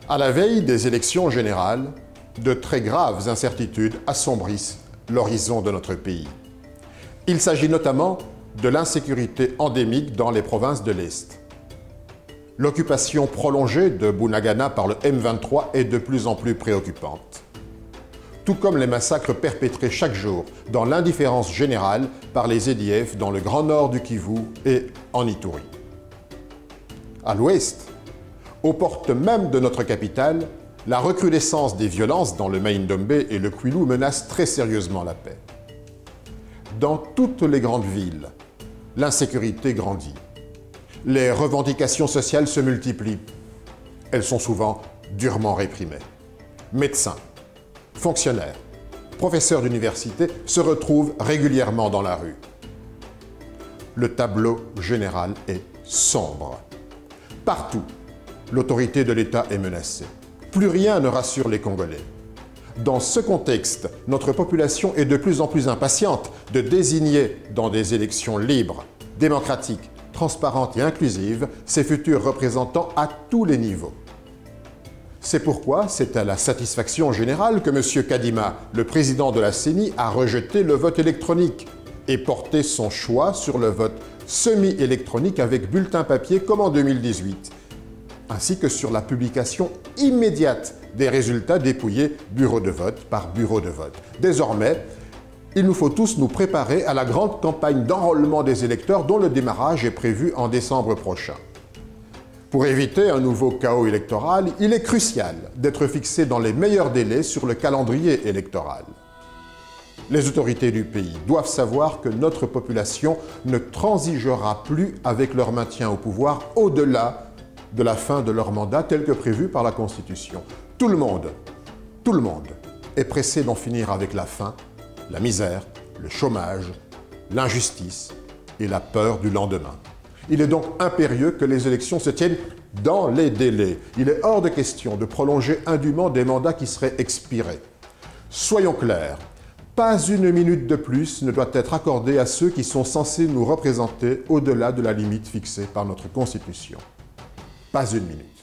À la veille des élections générales, de très graves incertitudes assombrissent l'horizon de notre pays. Il s'agit notamment de l'insécurité endémique dans les provinces de l'Est. L'occupation prolongée de Bunagana par le M23 est de plus en plus préoccupante. Tout comme les massacres perpétrés chaque jour dans l'indifférence générale par les EDF dans le grand nord du Kivu et en Ituri. À l'ouest, aux portes même de notre capitale, la recrudescence des violences dans le Mai-Ndombe et le Kwilu menace très sérieusement la paix. Dans toutes les grandes villes, l'insécurité grandit. Les revendications sociales se multiplient. Elles sont souvent durement réprimées. Médecins, fonctionnaires, professeurs d'université se retrouvent régulièrement dans la rue. Le tableau général est sombre. Partout, l'autorité de l'État est menacée. Plus rien ne rassure les Congolais. Dans ce contexte, notre population est de plus en plus impatiente de désigner dans des élections libres, démocratiques, transparentes et inclusives ses futurs représentants à tous les niveaux. C'est pourquoi c'est à la satisfaction générale que M. Kadima, le président de la CENI, a rejeté le vote électronique et porté son choix sur le vote semi-électronique avec bulletin papier comme en 2018, ainsi que sur la publication immédiate des résultats dépouillés bureau de vote par bureau de vote. Désormais, il nous faut tous nous préparer à la grande campagne d'enrôlement des électeurs dont le démarrage est prévu en décembre prochain. Pour éviter un nouveau chaos électoral, il est crucial d'être fixé dans les meilleurs délais sur le calendrier électoral. Les autorités du pays doivent savoir que notre population ne transigera plus avec leur maintien au pouvoir au-delà de la fin de leur mandat tel que prévu par la Constitution. Tout le monde est pressé d'en finir avec la faim, la misère, le chômage, l'injustice et la peur du lendemain. Il est donc impérieux que les élections se tiennent dans les délais. Il est hors de question de prolonger indûment des mandats qui seraient expirés. Soyons clairs, pas une minute de plus ne doit être accordée à ceux qui sont censés nous représenter au-delà de la limite fixée par notre Constitution. Pas une minute.